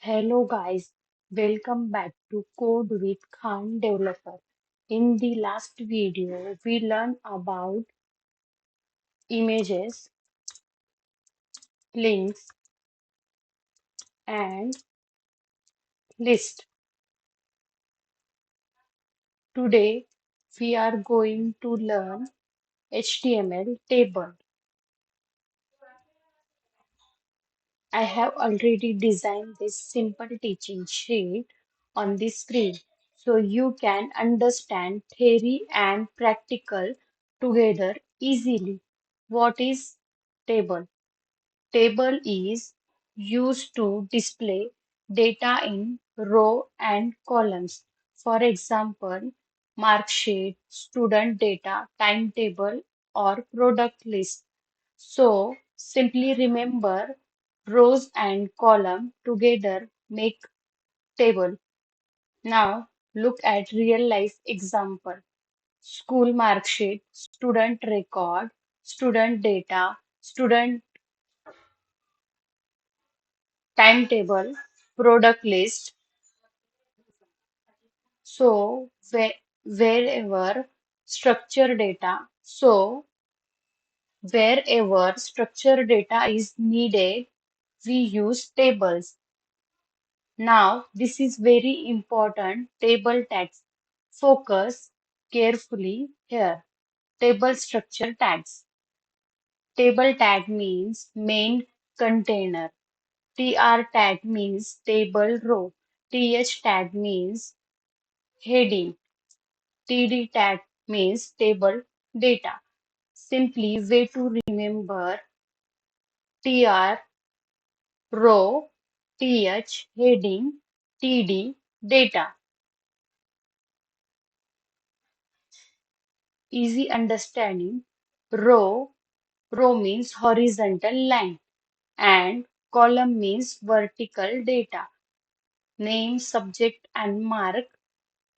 Hello guys, welcome back to Code with Khan Developer. In the last video, we learned about images, links, and list. Today, we are going to learn HTML table. I have already designed this simple teaching sheet on the screen so you can understand theory and practical together easily. What is table? Table is used to display data in row and columns. For example, mark sheet, student data, timetable, or product list. So simply remember rows and column together make table. Now look at real life example. School mark sheet, student record, student data, student timetable, product list. So wherever structure data, so wherever structure data is needed, we use tables. Now, this is very important table tags. Focus carefully here. Table structure tags. Table tag means main container. TR tag means table row. TH tag means heading. TD tag means table data. Simply way to remember TR row, TH heading, TD data. Easy understanding. Row, row means horizontal line and column means vertical data. Name, subject and mark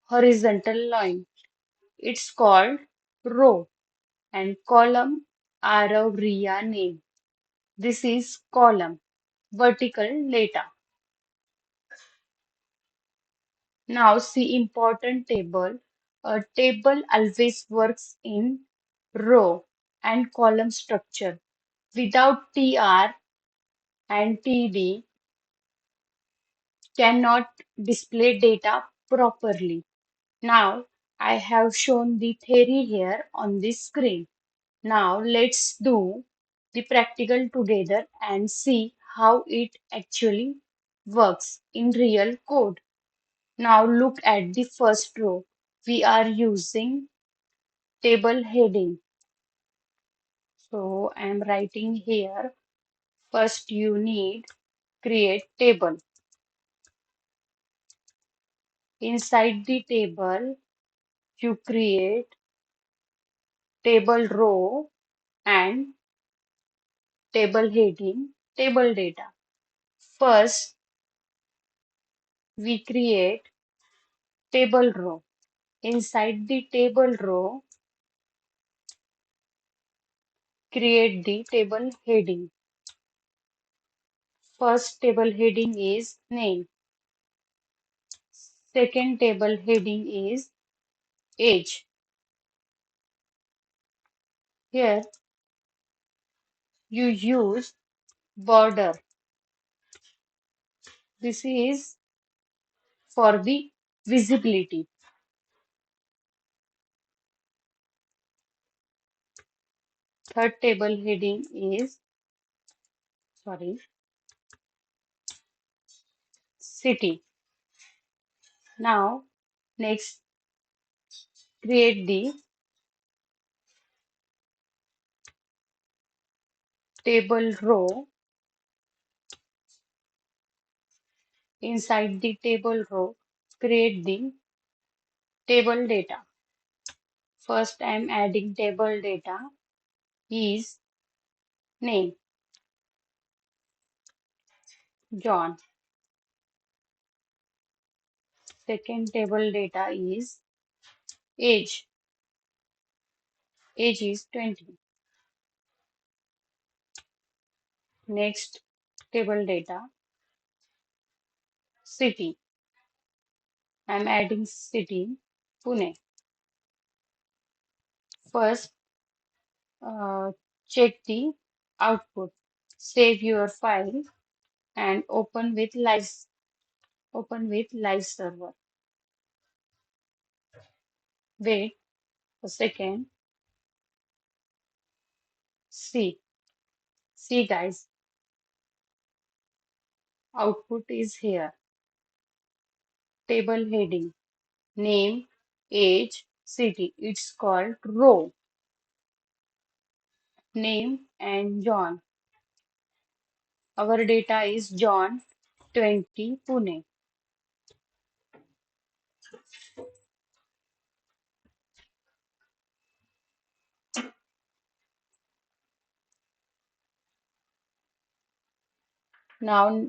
horizontal line. It's called row and column Arav Ria name. This is column, vertical data. Now see important table. A table always works in row and column structure. Without TR and TD cannot display data properly. Now I have shown the theory here on this screen. Now let's do the practical together and see how it actually works in real code. Now look at the first row. We are using table heading. So I am writing here. First you need create table. Inside the table, you create table row and table heading, table data. First, we create table row. Inside the table row, create the table heading. First table heading is name. Second table heading is age. Here you use border. This is for the visibility. Third table heading is, sorry, city. Now, next, create the table row. Inside the table row, create the table data. First, I am adding table data is name, John. Second table data is age. Age is 20. Next table data city. I'm adding city, Pune. First, uh, check the output. Save your file and open with live server. Wait a second. See, see guys, output is here. Table heading, name, age, city. It's called row. Name and John. Our data is John 20 Pune. Now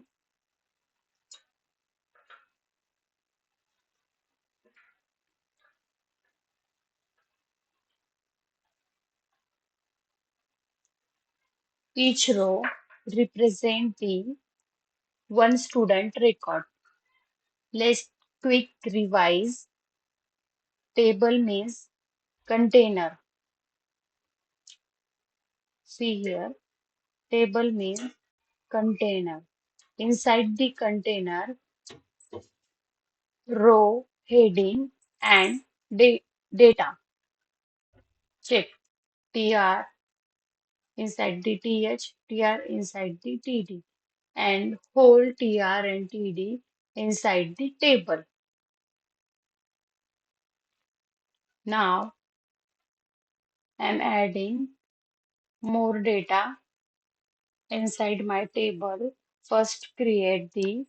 each row represents the one student record. Let's quick revise. Table means container. See here, table means container. Inside the container, row, heading, and data. Check tr inside the tr inside the td, and whole tr and td inside the table. Now I'm adding more data inside my table. First, create the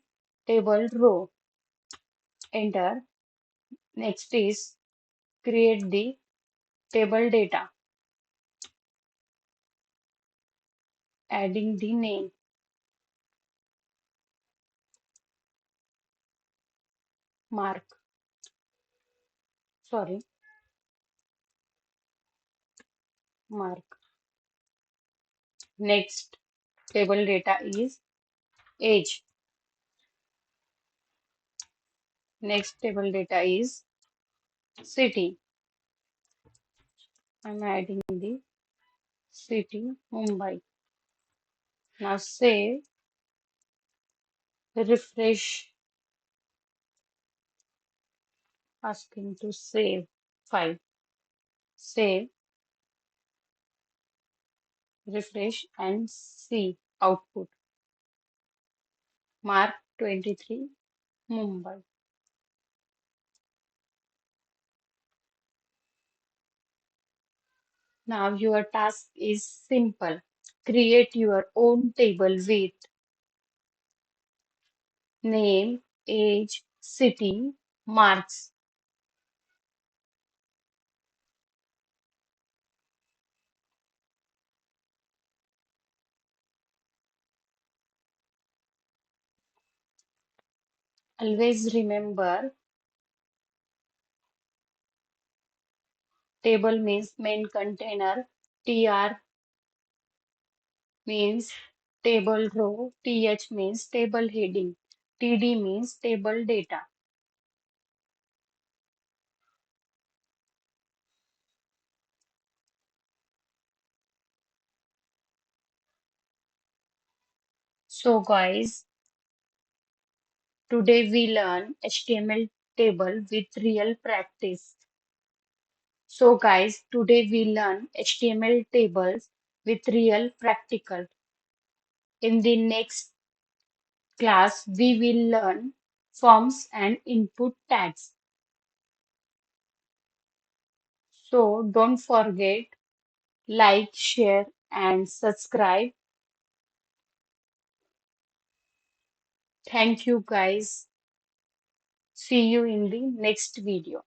table row. Enter. Next is create the table data. Adding the name, mark, sorry, mark. Next table data is age. Next table data is city. I'm adding the city, Mumbai. Now save, refresh, asking to save file. Save, refresh, and see output. Mark 23, Mumbai. Now your task is simple. Create your own table with name, age, city, marks. Always remember, table means main container, tr means table row, th means table heading, td means table data. So guys, today we learn HTML table with real practice. So guys, today we learn HTML tables with real practical. In the next class, we will learn forms and input tags. So don't forget, like, share, and subscribe. Thank you guys. See you in the next video.